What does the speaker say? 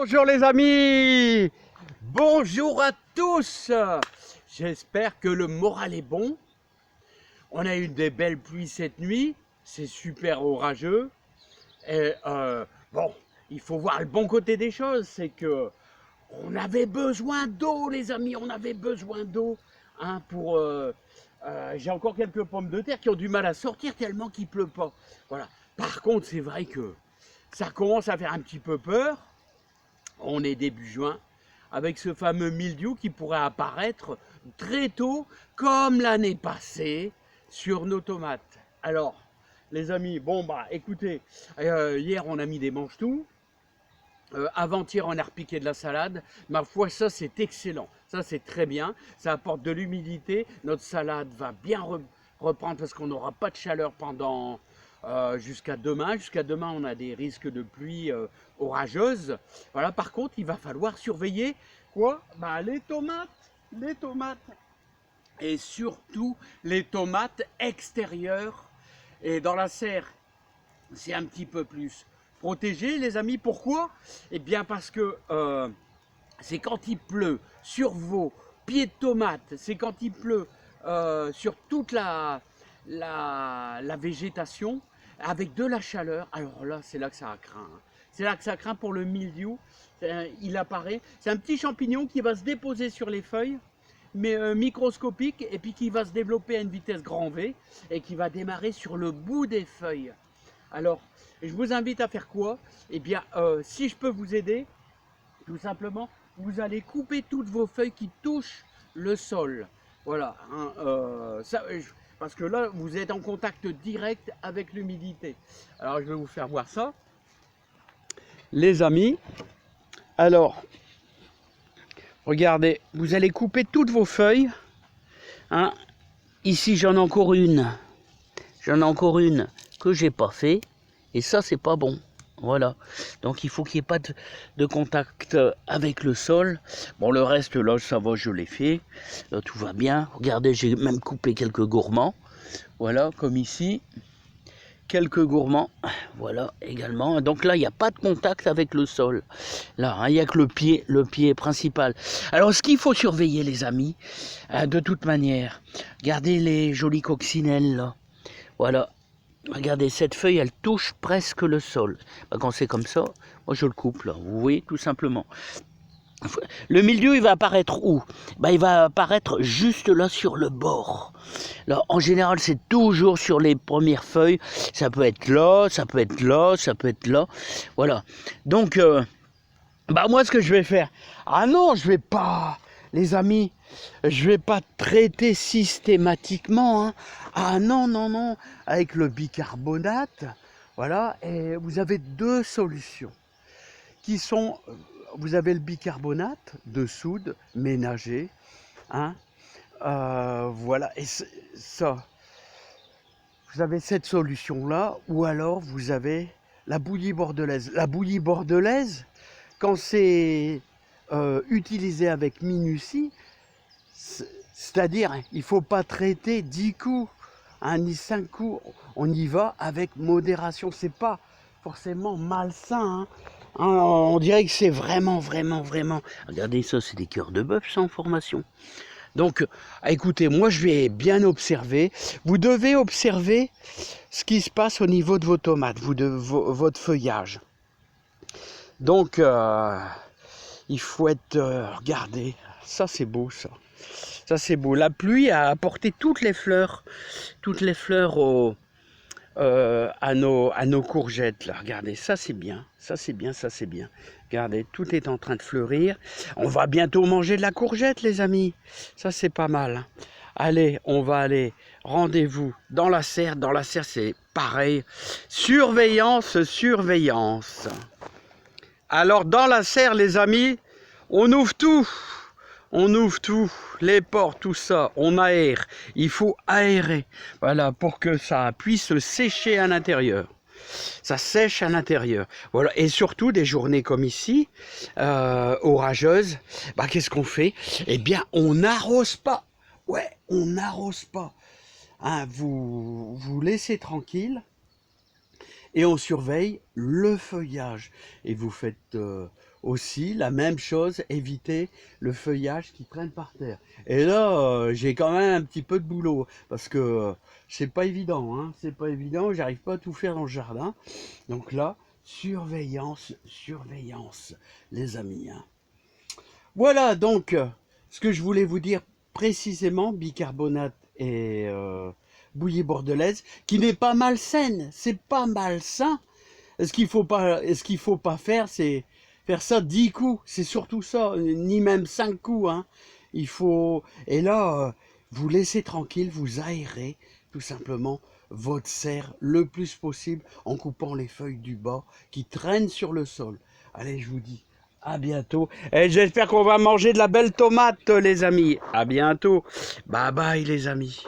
Bonjour les amis, bonjour à tous. J'espère que le moral est bon. On a eu des belles pluies cette nuit, c'est super orageux. Et bon, il faut voir le bon côté des choses, c'est que on avait besoin d'eau les amis, on avait besoin d'eau hein, pour... j'ai encore quelques pommes de terre qui ont du mal à sortir tellement qu'il pleut pas. Voilà. Par contre, c'est vrai que ça commence à faire un petit peu peur. On est début juin, avec ce fameux mildiou qui pourrait apparaître très tôt, comme l'année passée, sur nos tomates. Alors, les amis, bon bah écoutez, hier on a mis des mange-tout, avant-hier on a repiqué de la salade, ma foi ça c'est excellent, ça c'est très bien, ça apporte de l'humidité, notre salade va bien reprendre parce qu'on n'aura pas de chaleur pendant jusqu'à demain. Jusqu'à demain, on a des risques de pluie orageuse. Voilà, par contre, il va falloir surveiller quoi? Bah, les tomates et surtout les tomates extérieures. Et dans la serre, c'est un petit peu plus protégé, les amis. Pourquoi? Eh bien, parce que c'est quand il pleut sur vos pieds de tomates, c'est quand il pleut sur toute la végétation, avec de la chaleur, alors là, c'est là que ça craint. Hein. C'est là que ça craint pour le mildiou. Il apparaît. C'est un petit champignon qui va se déposer sur les feuilles, mais microscopique, et puis qui va se développer à une vitesse grand V, et qui va démarrer sur le bout des feuilles. Alors, je vous invite à faire quoi? Eh bien, si je peux vous aider, tout simplement, vous allez couper toutes vos feuilles qui touchent le sol. Voilà, hein, parce que là, vous êtes en contact direct avec l'humidité. Alors, je vais vous faire voir ça. Les amis, alors, regardez, vous allez couper toutes vos feuilles. Hein. Ici, j'en ai encore une. J'en ai encore une que j'ai pas fait. Et ça, c'est pas bon. Voilà, donc il faut qu'il n'y ait pas de contact avec le sol. Bon, le reste, là, ça va, je l'ai fait. Là, tout va bien. Regardez, j'ai même coupé quelques gourmands. Voilà, comme ici. Quelques gourmands. Voilà, également. Donc là, il n'y a pas de contact avec le sol. Là, hein, il n'y a que le pied principal. Alors, ce qu'il faut surveiller, les amis, de toute manière, regardez les jolies coccinelles, là. Voilà. Regardez, cette feuille, elle touche presque le sol. Quand c'est comme ça, moi je le coupe là, vous voyez, tout simplement. Le mildiou, il va apparaître où? Il va apparaître juste là sur le bord. Là, en général, c'est toujours sur les premières feuilles. Ça peut être là, ça peut être là, ça peut être là. Voilà. Donc, moi, ce que je vais faire... Ah non, je vais pas... Les amis, je vais pas traiter systématiquement. Hein. Ah non, non, non. Avec le bicarbonate, voilà. Et vous avez deux solutions qui sont... Vous avez le bicarbonate de soude ménager. Hein. Voilà. Et ça, vous avez cette solution-là. Ou alors, vous avez la bouillie bordelaise. La bouillie bordelaise, quand c'est utilisé avec minutie, c'est-à-dire il ne faut pas traiter 10 coups, hein, ni 5 coups, on y va avec modération, c'est pas forcément malsain, hein. On dirait que c'est vraiment, regardez ça, c'est des cœurs de bœuf sans formation. Donc, écoutez, moi je vais bien observer, vous devez observer ce qui se passe au niveau de vos tomates, votre feuillage. Donc, il faut être... regardez, ça c'est beau ça. Ça c'est beau. La pluie a apporté toutes les fleurs à nos courgettes. Là. Regardez, ça c'est bien. Ça c'est bien, ça c'est bien. Regardez, tout est en train de fleurir. On va bientôt manger de la courgette, les amis. Ça c'est pas mal. Allez, on va aller. Rendez-vous dans la serre. Dans la serre, c'est pareil. Surveillance, surveillance. Alors, dans la serre, les amis, on ouvre tout. On ouvre tout, les portes, tout ça, on aère. Il faut aérer, voilà, pour que ça puisse sécher à l'intérieur. Ça sèche à l'intérieur. Voilà, et surtout des journées comme ici, orageuses, qu'est-ce qu'on fait? Eh bien, on n'arrose pas. Ouais, on n'arrose pas. Hein, vous laissez tranquille. Et on surveille le feuillage. Et vous faites aussi, la même chose, éviter le feuillage qui traîne par terre. Et là, j'ai quand même un petit peu de boulot, parce que c'est pas évident, hein, c'est pas évident, j'arrive pas à tout faire dans le jardin. Donc là, surveillance, surveillance, les amis, hein. Voilà donc ce que je voulais vous dire précisément, bicarbonate et bouillie bordelaise, qui n'est pas malsaine, c'est pas malsain. Ce qu'il faut pas faire, c'est faire ça 10 coups, c'est surtout ça, ni même 5 coups, hein. Il faut, et là, vous laissez tranquille, vous aérez tout simplement votre serre le plus possible en coupant les feuilles du bas qui traînent sur le sol. Allez, je vous dis à bientôt. Et j'espère qu'on va manger de la belle tomate, les amis. À bientôt. Bye bye, les amis.